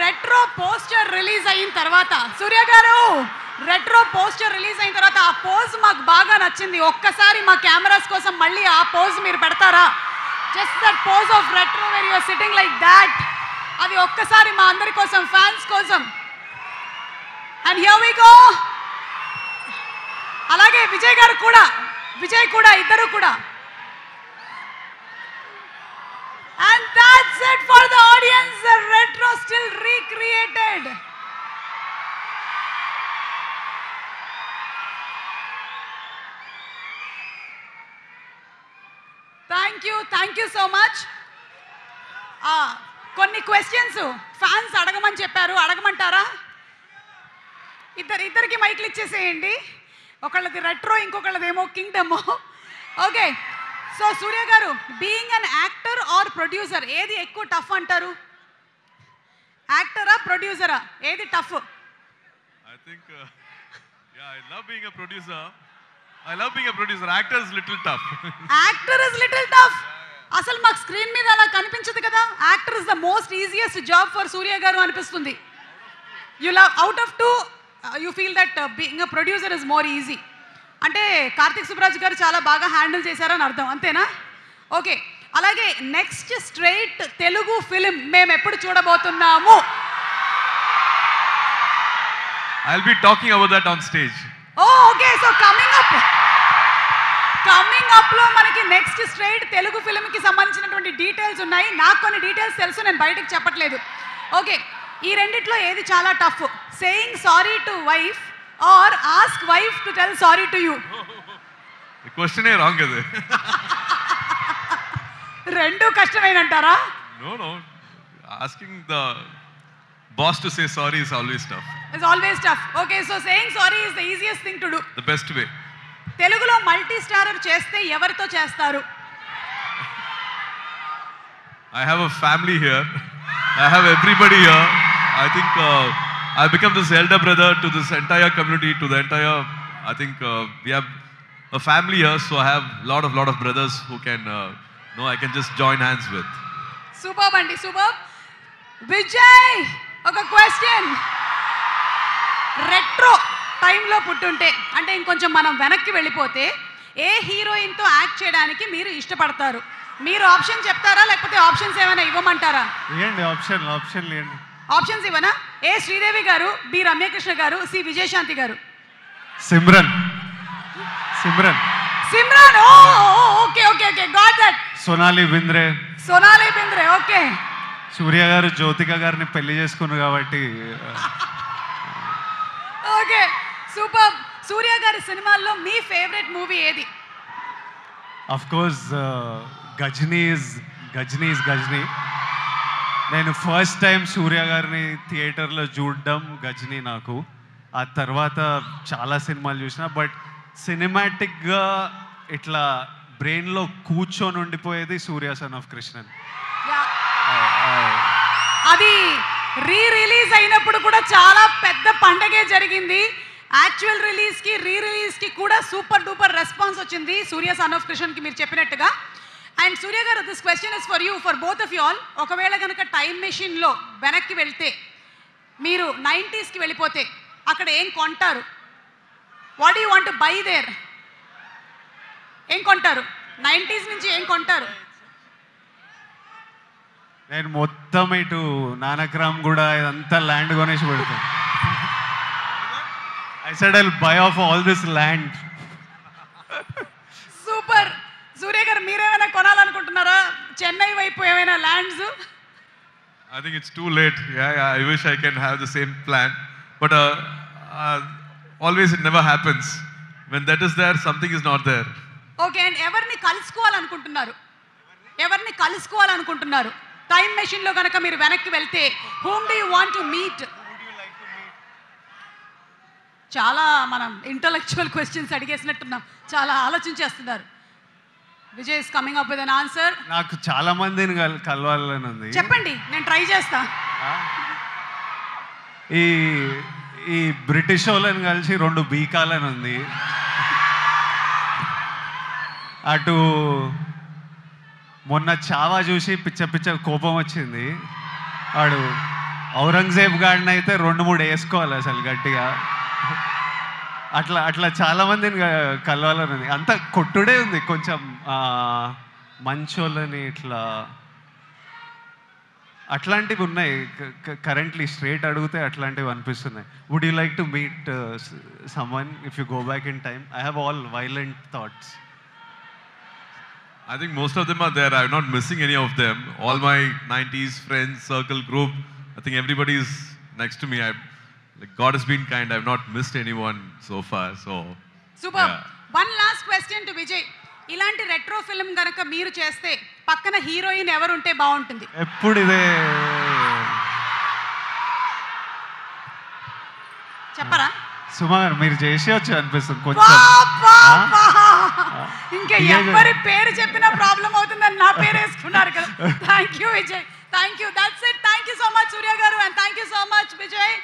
Retro poster release అయిన తర్వాత సూర్య గారు రెట్రో పోస్టర్ రిలీజ్ అయిన తర్వాత ఆ పోజ్ మాకు బాగా నచ్చింది. ఒక్కసారి మా కెమెరాస్ కోసం మళ్ళీ ఆ పోజ్ మీరు పెడతారా? Just that pose of retro where you are sitting like that. అది ఒక్కసారి మా అందరి కోసం, ఫ్యాన్స్ కోసం. And here we go. అలాగే విజయ్ గారు కూడా, విజయ్ కూడా, ఇద్దరు కూడా. And that's it for the audience. The retro still recreated. Thank you so much. కొన్ని క్వశ్చన్స్ ఫ్యాన్స్ అడగమని చెప్పారు, అడగమంటారా? ఇద్దరికి మైక్లు ఇచ్చేసేయండి. ఒకళ్ళది రెట్రో, ఇంకొకళ్ళదేమో కింగ్డమ్. ఓకే, సో సూర్య గారు, being an actor are producer, ఏది ఎక్కువ టఫ్ అంటారు? యాక్టరా ప్రొడ్యూసరా, ఏది tough? I think I love being a producer. Actor is little tough. Actor is little tough. అసలు మాకు స్క్రీన్ మీద అలా కనిపించదు కదా. Actor is the most easiest job for Surya garu అనిపిస్తుంది. You love out of two you feel that being a producer is more easy. అంటే కార్తిక్ సుబ్రాజ్ గారు చాలా బాగా హ్యాండిల్ చేశారని అర్థం, అంతేనా? ఓకే, అలాగే నెక్స్ట్ స్ట్రైట్ తెలుగు ఫిలిం మేము ఎప్పుడు చూడబోతున్నాము? I'll be talking about that on stage. Okay, so coming up లో మనకి నెక్స్ట్ స్ట్రైట్ తెలుగు ఫిలిం కి సంబంధించినటువంటి డీటెయిల్స్ ఉన్నాయి. నాకు కొన్ని డీటెయిల్స్ తెలుసు, నేను బయటకు చెప్పట్లేదు. ఓకే, ఈ రెండిట్లో ఏది చాలా tough? Saying sorry to wife or ask wife to tell sorry to you? The question is wrong కదా. రెండు కష్టమేనంటారా? No. Asking the boss to say sorry is always tough. It's always tough. Okay, so saying sorry is the easiest thing to do. The best way. తెలుగులో multi starrer చేస్తే ఎవరితో చేస్తారు? I have a family here. I have everybody here. I think I become this elder brother to this entire community, to the entire, I think we have a family here, so I have lot of brothers who can I can just join hands with. Superb andi, superb. Vijay, ఒక question. Retro టైంలో పుట్టుంటే, అంటే ఇంకొంచెం మనం వెనక్కి వెళ్ళిపోతే, ఏ హీరోయిన్తో act చేయడానికి మీరు ఇష్టపడతారు? మీరు ఆప్షన్ చెప్తారా, లేకపోతే ఆప్షన్స్ ఏమైనా ఇవ్వమంటారా? ఇవ్వండి, ఆప్షన్ ఇవ్వండి. ఆప్షన్స్ ఇవ్వనా? ఏ శ్రీదేవి గారు, బి రమ్యకృష్ణ గారు, సి Vijayashanti garu. Simran. Okay, got that. Sonali Bendre. Okay. Surya garu Jyothika గారిని పెళ్లి చేసుకున్నారు కాబట్టి. Okay, super. సూర్య గారి సినిమాల్లో మీ ఫేవరెట్ మూవీ ఏది? Of course Ghajini. నేను ఫస్ట్ టైం సూర్య గారిని థియేటర్లో చూడడం గజనీ నాకు. ఆ తర్వాత చాలా సినిమాలు చూసిన, బట్ సినిమాటిక్గా ఇట్లా బ్రెయిన్లో కూర్చొని ఉండిపోయేది సూర్య సన్ ఆఫ్ కృష్ణన్. అది రిలీజ్ అయినప్పుడు కూడా చాలా పెద్ద పండగే జరిగింది. యాక్చువల్ రిలీజ్కి, రిలీజ్కి కూడా సూపర్ డూపర్ రెస్పాన్స్ వచ్చింది సూర్య సన్ ఆఫ్ కృష్ణన్కి, మీరు చెప్పినట్టుగా. అండ్ సూర్య గారు, this question is for you, for both of you all. ఒకవేళ కనుక టైం మెషిన్లో వెనక్కి వెళ్తే, మీరు 90sకి వెళ్ళిపోతే అక్కడ ఏం కొంటారు? What you want to by their? ఏం కొంటారు? 90s నుంచి ఏం కొంటారు? నేను మొత్తం ఇటు నానక్రామ్ కూడా ఇదంతా ల్యాండ్ కొనేసి పెడతాను. I said I'll buy off all this land. Super. Surya garu, మీరేమైనా కొనాలనుకుంటున్నారా? చెన్నై వైపు ఏమైనా lands? I think it's too late. Yeah, I wish I can have the same plan, but always it never happens. When that is there, something is not there. Okay, and ఎవరిని కలుసుకోవాలనుకుంటున్నారు? Time మెషిన్లో కనుక మీరు వెనక్కి వెళ్తే, whom do you want to meet? చాలా మనం intellectual questions అడిగేసినట్టున్నాం, చాలా ఆలోచించేస్తున్నారు. Vijay is coming up with an answer. నాకు చాలా మందిని కలవాలని ఉంది. చెప్పండి, నేను ట్రై చేస్తా. ఈ బ్రిటిష్ వాళ్ళని కలిసి 2 బీకాలని ఉంది. అటు మొన్న చావా చూసి పిచ్చ కోపం వచ్చింది. వాడు ఔరంగజేబ్ గాడిని అయితే 2-3 వేసుకోవాలి అసలు గట్టిగా. అట్లా అట్లా చాలామందిని కలవాలని ఉంది. అంత కొట్టుడే ఉంది కొంచెం. మంచోళ్ళని ఇట్లా అట్లాంటివి ఉన్నాయి కరెంట్లీ. స్ట్రేట్ అడిగితే అట్లాంటివి అనిపిస్తున్నాయి. Would you like to meet someone if you go back in time? I have all violent thoughts. I think most of them are there. I'm not missing any of them. All my 90s friends, circle, group, I think everybody is next to me. Like God has been kind. I've not missed anyone so far. So super. yeah. One last question to Vijay. ఇలాంటి retro film గనక మీరు చేస్తే పక్కన heroine ఎవరుంటే బాగుంటుంది? ఎప్పుడు ఇదే చెప్పరా? సుమా గారు మీరు చేసేయచ్చు అనిపిస్తుంది కొంచెం. ఇంకా ఎవరి పేరు చెప్పినా ప్రాబ్లం అవుతుందని నా పేరు వేసుకున్నారు కదా. Thank you Vijay. Thank you. That's it. Thank you so much Surya garu and thank you so much Vijay.